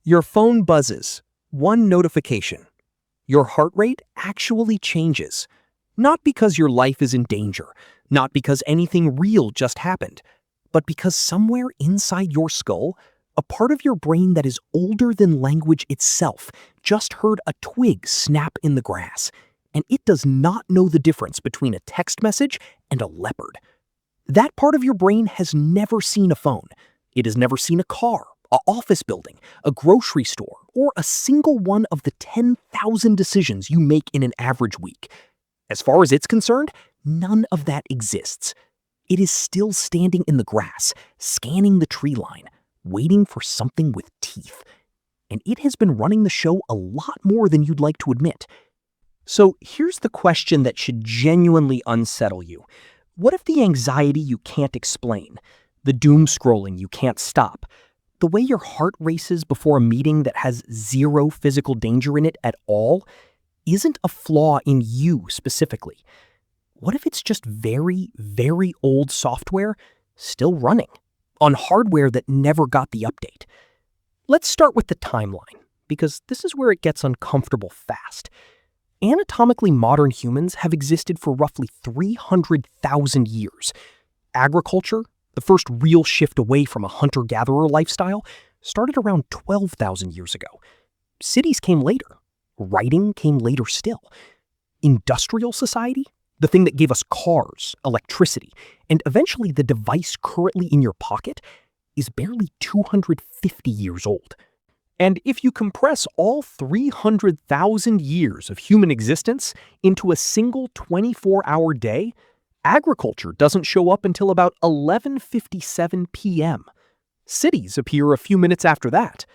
Your phone buzzes. One notification. Your heart rate actually changes. Not because your life is in danger, not because anything real just happened, but because somewhere inside your skull, a part of your brain that is older than language itself just heard a twig snap in the grass, and it does not know the difference between a text message and a leopard. That part of your brain has never seen a phone. It has never seen a car, an office building, a grocery store, or a single one of the 10,000 decisions you make in an average week. As far as it's concerned, none of that exists. It is still standing in the grass, scanning the tree line, waiting for something with teeth. And it has been running the show a lot more than you'd like to admit. So here's the question that should genuinely unsettle you. What if the anxiety you can't explain, the doom scrolling you can't stop, the way your heart races before a meeting that has zero physical danger in it at all, isn't a flaw in you specifically? What if it's just very, very old software still running on hardware that never got the update? Let's start with the timeline, because this is where it gets uncomfortable fast. Anatomically modern humans have existed for roughly 300,000 years. Agriculture, the first real shift away from a hunter-gatherer lifestyle, started around 12,000 years ago. Cities came later. Writing came later still. Industrial society, the thing that gave us cars, electricity, and eventually the device currently in your pocket, is barely 250 years old. And if you compress all 300,000 years of human existence into a single 24-hour day, agriculture doesn't show up until about 11:57 p.m. Cities appear a few minutes after that.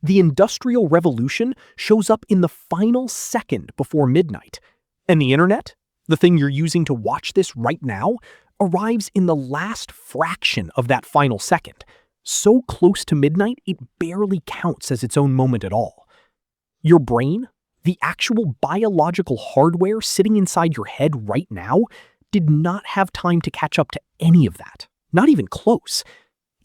The Industrial Revolution shows up in the final second before midnight. And the internet, the thing you're using to watch this right now, arrives in the last fraction of that final second. So close to midnight, it barely counts as its own moment at all. Your brain, the actual biological hardware sitting inside your head right now, did not have time to catch up to any of that. Not even close.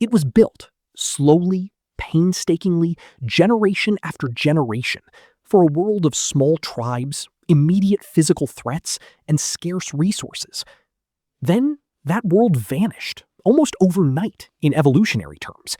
It was built, slowly, painstakingly, generation after generation, for a world of small tribes, immediate physical threats, and scarce resources. Then that world vanished, almost overnight in evolutionary terms,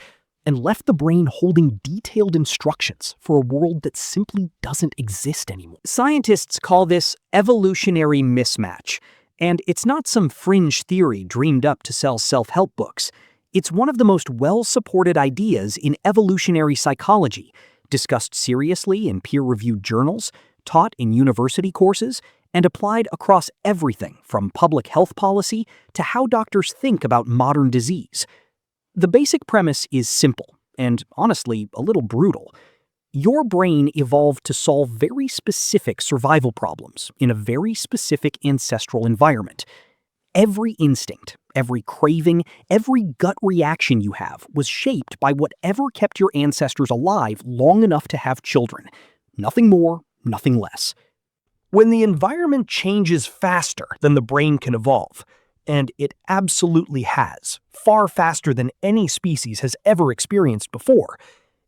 and left the brain holding detailed instructions for a world that simply doesn't exist anymore. Scientists call this evolutionary mismatch, and it's not some fringe theory dreamed up to sell self-help books. It's one of the most well-supported ideas in evolutionary psychology, discussed seriously in peer-reviewed journals, taught in university courses, and applied across everything from public health policy to how doctors think about modern disease. The basic premise is simple, and honestly, a little brutal. Your brain evolved to solve very specific survival problems in a very specific ancestral environment. Every instinct, every craving, every gut reaction you have was shaped by whatever kept your ancestors alive long enough to have children. Nothing more, nothing less. When the environment changes faster than the brain can evolve, and it absolutely has, far faster than any species has ever experienced before,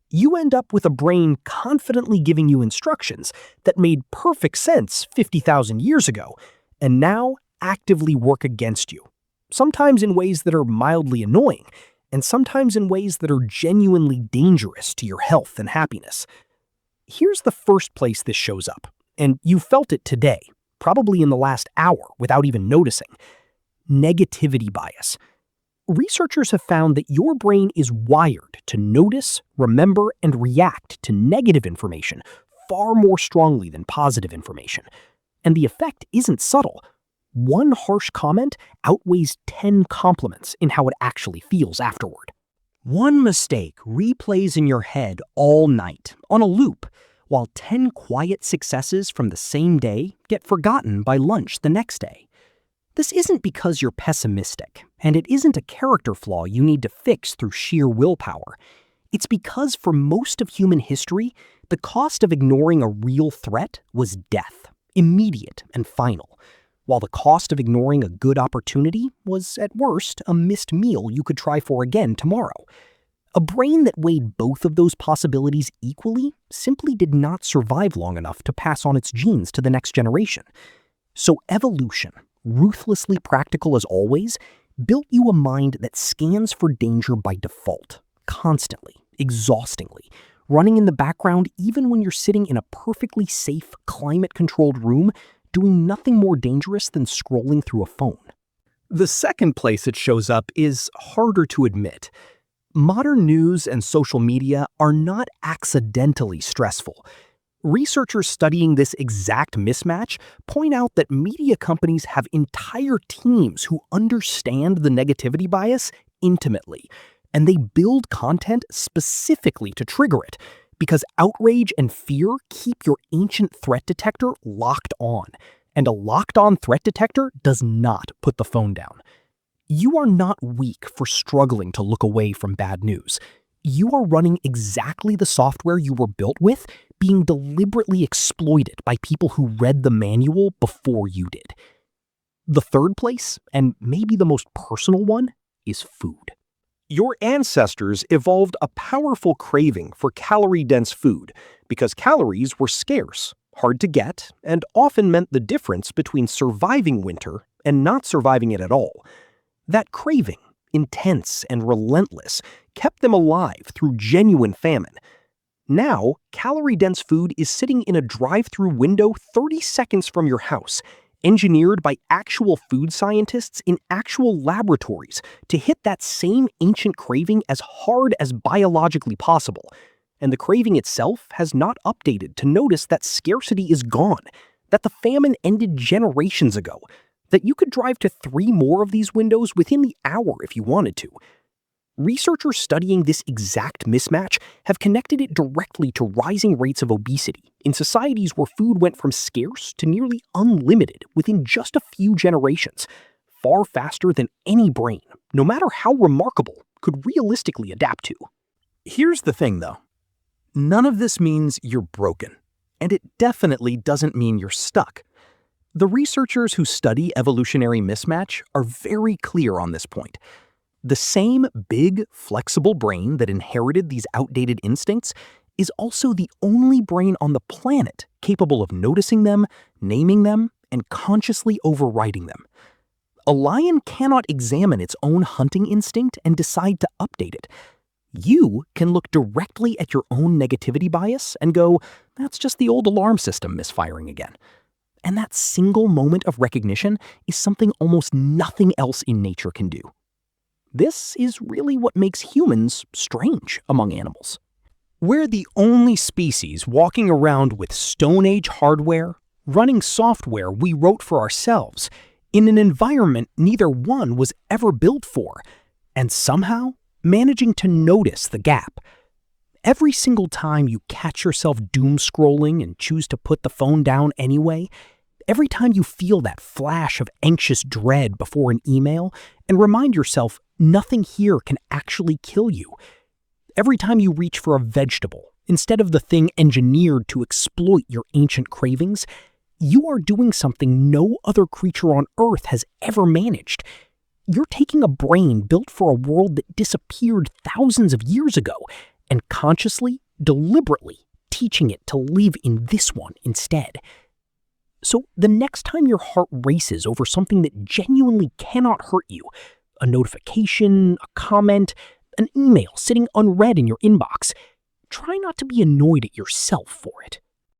you end up with a brain confidently giving you instructions that made perfect sense 50,000 years ago, and now actively work against you. Sometimes in ways that are mildly annoying, and sometimes in ways that are genuinely dangerous to your health and happiness. Here's the first place this shows up, and you felt it today, probably in the last hour without even noticing. Negativity bias. Researchers have found that your brain is wired to notice, remember, and react to negative information far more strongly than positive information. And the effect isn't subtle. One harsh comment outweighs 10 compliments in how it actually feels afterward. One mistake replays in your head all night, on a loop, while 10 quiet successes from the same day get forgotten by lunch the next day. This isn't because you're pessimistic, and it isn't a character flaw you need to fix through sheer willpower. It's because for most of human history, the cost of ignoring a real threat was death, immediate and final, while the cost of ignoring a good opportunity was, at worst, a missed meal you could try for again tomorrow. A brain that weighed both of those possibilities equally simply did not survive long enough to pass on its genes to the next generation. So evolution, ruthlessly practical as always, built you a mind that scans for danger by default, constantly, exhaustingly, running in the background even when you're sitting in a perfectly safe, climate-controlled room doing nothing more dangerous than scrolling through a phone. The second place it shows up is harder to admit. Modern news and social media are not accidentally stressful. Researchers studying this exact mismatch point out that media companies have entire teams who understand the negativity bias intimately, and they build content specifically to trigger it, because outrage and fear keep your ancient threat detector locked on, and a locked-on threat detector does not put the phone down. You are not weak for struggling to look away from bad news. You are running exactly the software you were built with, being deliberately exploited by people who read the manual before you did. The third place, and maybe the most personal one, is food. Your ancestors evolved a powerful craving for calorie-dense food because calories were scarce, hard to get, and often meant the difference between surviving winter and not surviving it at all. That craving, intense and relentless, kept them alive through genuine famine. Now, calorie-dense food is sitting in a drive-through window 30 seconds from your house, engineered by actual food scientists in actual laboratories to hit that same ancient craving as hard as biologically possible. And the craving itself has not updated to notice that scarcity is gone, that the famine ended generations ago, that you could drive to 3 more of these windows within the hour if you wanted to. Researchers studying this exact mismatch have connected it directly to rising rates of obesity in societies where food went from scarce to nearly unlimited within just a few generations, far faster than any brain, no matter how remarkable, could realistically adapt to. Here's the thing, though. None of this means you're broken, and it definitely doesn't mean you're stuck. The researchers who study evolutionary mismatch are very clear on this point. The same big, flexible brain that inherited these outdated instincts is also the only brain on the planet capable of noticing them, naming them, and consciously overriding them. A lion cannot examine its own hunting instinct and decide to update it. You can look directly at your own negativity bias and go, that's just the old alarm system misfiring again. And that single moment of recognition is something almost nothing else in nature can do. This is really what makes humans strange among animals. We're the only species walking around with Stone Age hardware, running software we wrote for ourselves, in an environment neither one was ever built for, and somehow managing to notice the gap. Every single time you catch yourself doom scrolling and choose to put the phone down anyway, every time you feel that flash of anxious dread before an email and remind yourself nothing here can actually kill you, every time you reach for a vegetable instead of the thing engineered to exploit your ancient cravings, you are doing something no other creature on Earth has ever managed. You're taking a brain built for a world that disappeared thousands of years ago and consciously, deliberately teaching it to live in this one instead. So the next time your heart races over something that genuinely cannot hurt you, a notification, a comment, an email sitting unread in your inbox, try not to be annoyed at yourself for it.